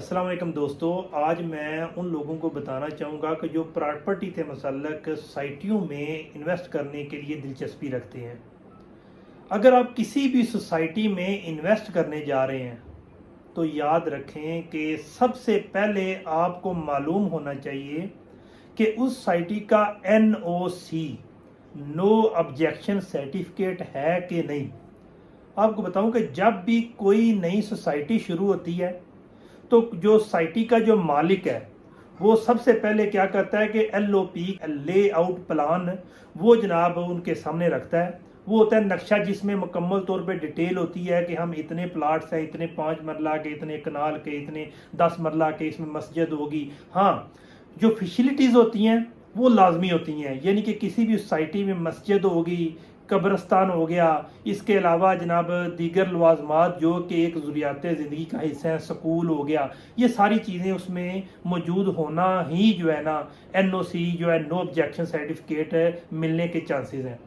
अस्सलाम वालेकुम दोस्तों, आज मैं उन लोगों को बताना चाहूँगा कि जो प्रॉपर्टी से मुतल्लक सोसाइटियों में इन्वेस्ट करने के लिए दिलचस्पी रखते हैं। अगर आप किसी भी सोसाइटी में इन्वेस्ट करने जा रहे हैं तो याद रखें कि सबसे पहले आपको मालूम होना चाहिए कि उस सोसाइटी का NOC नो ऑब्जेक्शन सर्टिफिकेट है कि नहीं। आपको बताऊं कि जब भी कोई नई सोसाइटी शुरू होती है तो जो सोसाइटी का जो मालिक है वो सबसे पहले क्या करता है कि LOP लेआउट प्लान वो जनाब उनके सामने रखता है। वो होता है नक्शा जिसमें मुकम्मल तौर पे डिटेल होती है कि हम इतने प्लाट्स हैं, इतने 5 मरला के, इतने कनाल के, इतने 10 मरला के, इसमें मस्जिद होगी। हाँ, जो फैसिलिटीज़ होती हैं वो लाजमी होती हैं, यानी कि किसी भी सोसाइटी में मस्जिद होगी, कब्रस्तान हो गया, इसके अलावा जनाब दीगर लवाजमात जो कि एक ज़रूरियात ज़िंदगी का हिस्सा है, स्कूल हो गया, ये सारी चीज़ें उसमें मौजूद होना ही जो है ना NOC जो है नो ऑब्जेक्शन सर्टिफिकेट मिलने के चांसेस हैं।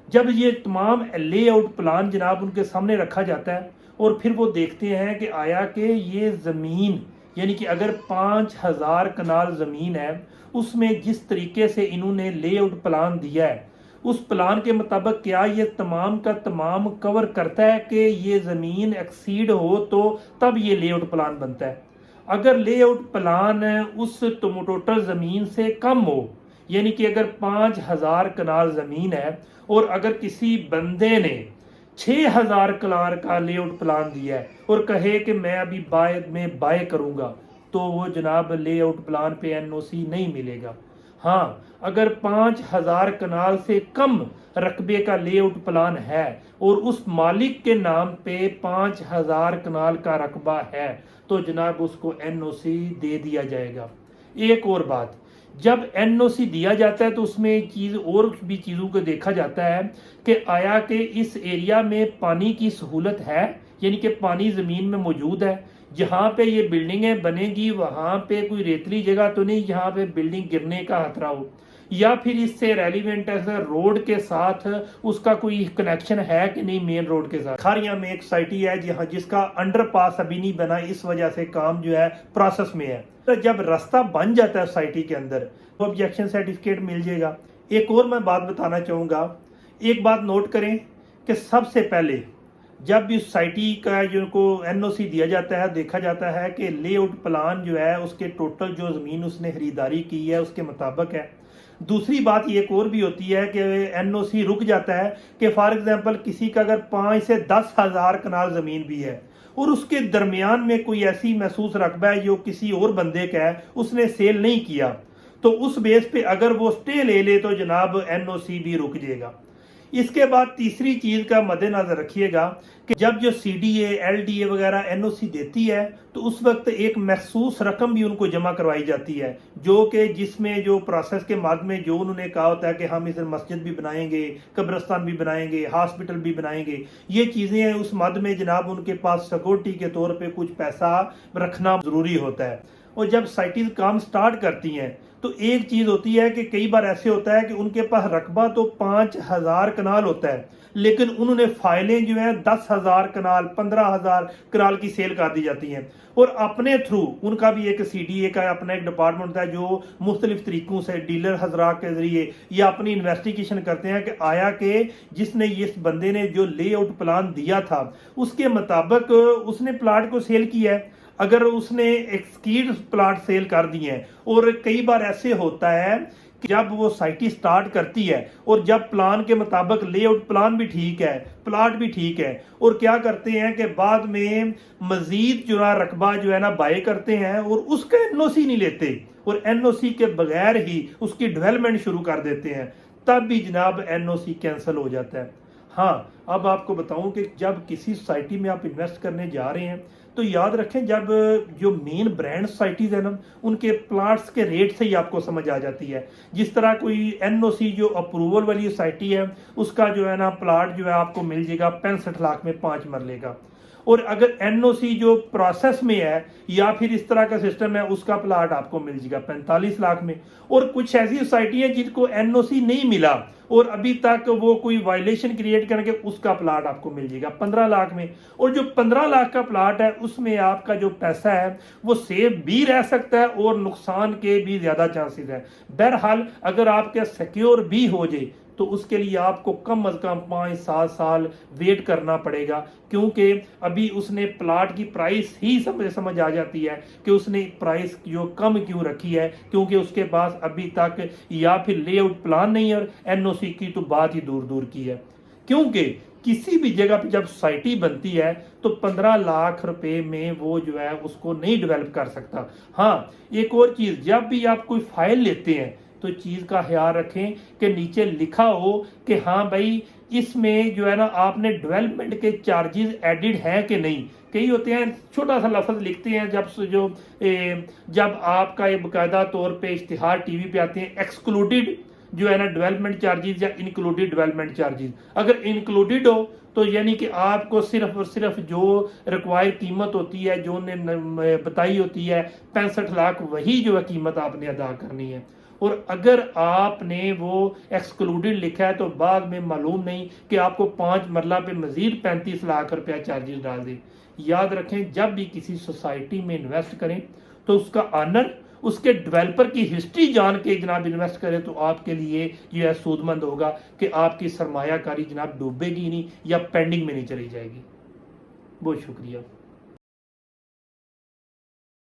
जब ये तमाम लेआउट प्लान जनाब उनके सामने रखा जाता है और फिर वो देखते हैं कि आया कि ये ज़मीन यानी कि अगर 5000 कनाल ज़मीन है उसमें जिस तरीके से इन्होंने लेआउट प्लान दिया है उस प्लान के मुताबिक क्या ये तमाम का तमाम कवर करता है कि ये ज़मीन एक्सीड हो तो तब ये लेआउट प्लान बनता है। अगर लेआउट प्लान उस टोटल ज़मीन से कम हो, यानी कि अगर 5000 कनाल ज़मीन है और अगर किसी बंदे ने 6000 कनाल का लेआउट प्लान दिया है और कहे कि मैं अभी बाय करूँगा तो वो जनाब लेआउट प्लान पे NOC नहीं मिलेगा। हाँ, अगर 5000 कनाल से कम रकबे का लेआउट प्लान है और उस मालिक के नाम पे 5000 कनाल का रकबा है तो जनाब उसको NOC दे दिया जाएगा। एक और बात, जब NOC दिया जाता है तो उसमें एक चीज़ और भी चीज़ों को देखा जाता है कि आया कि इस एरिया में पानी की सहूलत है, यानी कि पानी ज़मीन में मौजूद है, जहाँ पे ये बिल्डिंगें बनेगी वहाँ पे कोई रेतली जगह तो नहीं जहाँ पे बिल्डिंग गिरने का खतरा हो, या फिर इससे रेलिवेंट है रोड के साथ उसका कोई कनेक्शन है कि नहीं मेन रोड के साथ। खारिया में एक सोसाइटी है जहाँ जिसका अंडरपास अभी नहीं बना, इस वजह से काम जो है प्रोसेस में है। तो जब रास्ता बन जाता है सोसाइटी के अंदर तो ऑब्जेक्शन सर्टिफिकेट मिल जाएगा। एक और मैं बात बताना चाहूँगा, एक बात नोट करें कि सबसे पहले जब भी सोसाइटी का जो को NOC दिया जाता है देखा जाता है कि लेआउट प्लान जो है उसके टोटल जो ज़मीन उसने खरीदारी की है उसके मुताबिक है। दूसरी बात एक और भी होती है कि NOC रुक जाता है कि फॉर एग्जांपल किसी का अगर 5 से 10,000 कनाल ज़मीन भी है और उसके दरमियान में कोई ऐसी महसूस रकबा है जो किसी और बंदे का है, उसने सेल नहीं किया, तो उस बेस पे अगर वो स्टे ले ले तो जनाब NOC भी रुक जाएगा। इसके बाद तीसरी चीज़ का मद्देनजर रखिएगा कि जब जो CDA LDA वगैरह NOC देती है तो उस वक्त एक महसूस रकम भी उनको जमा करवाई जाती है, जो कि जिसमें जो प्रोसेस के बाद में जो उन्होंने कहा होता है कि हम इधर मस्जिद भी बनाएंगे, कब्रस्तान भी बनाएंगे, हॉस्पिटल भी बनाएंगे, ये चीज़ें उस मद में जनाब उनके पास सिक्योरिटी के तौर पर कुछ पैसा रखना ज़रूरी होता है। और जब सोसाइटीज़ काम स्टार्ट करती हैं तो एक चीज़ होती है कि कई बार ऐसे होता है कि उनके पास रकबा तो 5000 कनाल होता है लेकिन उन्होंने फाइलें जो हैं 10,000 कनाल 15,000 कनाल की सेल कर दी जाती हैं और अपने थ्रू उनका भी एक CDA का अपना एक डिपार्टमेंट होता है जो मुख्तलिफ तरीक़ों से डीलर हजरात के ज़रिए या अपनी इन्वेस्टिगेशन करते हैं कि आया कि जिसने इस बंदे ने जो लेआउट प्लान दिया था उसके मुताबिक उसने प्लाट को सेल किया है, अगर उसने एक्सकीड प्लाट सेल कर दिए हैं। और कई बार ऐसे होता है कि जब वो सोसाइटी स्टार्ट करती है और जब प्लान के मुताबिक लेआउट प्लान भी ठीक है, प्लाट भी ठीक है, और क्या करते हैं कि बाद में मजीद जो है रकबा जो है ना बाय करते हैं और उसका NOC नहीं लेते और NOC के बगैर ही उसकी डेवलपमेंट शुरू कर देते हैं, तब भी जनाब NOC कैंसिल हो जाता है। हाँ, अब आपको बताऊं कि जब किसी सोसाइटी में आप इन्वेस्ट करने जा रहे हैं तो याद रखें जब जो मेन ब्रांड सोसाइटीज़ है ना उनके प्लाट्स के रेट से ही आपको समझ आ जाती है। जिस तरह कोई NOC जो अप्रूवल वाली सोसाइटी है उसका जो है ना प्लाट जो है आपको मिल जाएगा 65 लाख में 5 मरले का, اور اگر NOC جو پروسیس میں ہے یا پھر اس طرح کا سسٹم ہے اس کا پلاٹ آپ کو مل جائے گا 45 لاکھ میں. اور کچھ ایسی سوسائٹی ہیں جن کو NOC نہیں ملا اور ابھی تک وہ کوئی وائلیشن کریٹ کر کے اس کا پلاٹ آپ کو مل جائے گا 15 لاکھ میں. اور جو 15 لاکھ کا پلاٹ ہے اس میں آپ کا جو پیسہ ہے وہ سیو بھی رہ سکتا ہے اور نقصان کے بھی زیادہ چانسز ہے. بہرحال اگر آپ کے سیکیور بھی ہو جائے تو اس کے لیے آپ کو کم از کم 5-7 سال ویٹ کرنا پڑے گا، کیونکہ ابھی اس نے پلاٹ کی پرائس ہی سمجھ آ جاتی ہے کہ اس نے پرائس جو کم کیوں رکھی ہے، کیونکہ اس کے پاس ابھی تک یا پھر لے آؤٹ پلان نہیں ہے اور NOC کی تو بات ہی دور دور کی ہے. کیونکہ کسی بھی جگہ پہ جب سوسائٹی بنتی ہے تو 15 لاکھ روپے میں وہ جو ہے اس کو نہیں ڈیولپ کر سکتا. ہاں ایک اور چیز، جب بھی آپ کوئی فائل لیتے ہیں تو چیز کا خیال رکھیں کہ نیچے لکھا ہو کہ ہاں بھائی اس میں جو ہے نا آپ نے ڈیولپمنٹ کے چارجز ایڈڈ ہیں کہ نہیں. کئی ہوتے ہیں چھوٹا سا لفظ لکھتے ہیں جب آپ کا یہ باقاعدہ طور پہ اشتہار ٹی وی پہ آتے ہیں ایکسکلوڈڈ جو ہے نا ڈیولپمنٹ چارجز یا انکلوڈڈ ڈیولپمنٹ چارجز. اگر انکلوڈڈ ہو تو یعنی کہ آپ کو صرف اور صرف جو ریکوائر قیمت ہوتی ہے جو نے بتائی ہوتی ہے 65 لاکھ وہی جو ہے قیمت آپ نے ادا کرنی ہے. اور اگر آپ نے وہ ایکسکلوڈڈ لکھا ہے تو بعد میں معلوم نہیں کہ آپ کو 5 مرلہ پہ مزید 35 لاکھ روپیہ چارجز ڈال دیں. یاد رکھیں جب بھی کسی سوسائٹی میں انویسٹ کریں تو اس کا آنر اس کے ڈیولپر کی ہسٹری جان کے جناب انویسٹ کریں تو آپ کے لیے یہ سود مند ہوگا کہ آپ کی سرمایہ کاری جناب ڈوبے گی نہیں یا پینڈنگ میں نہیں چلی جائے گی. بہت شکریہ.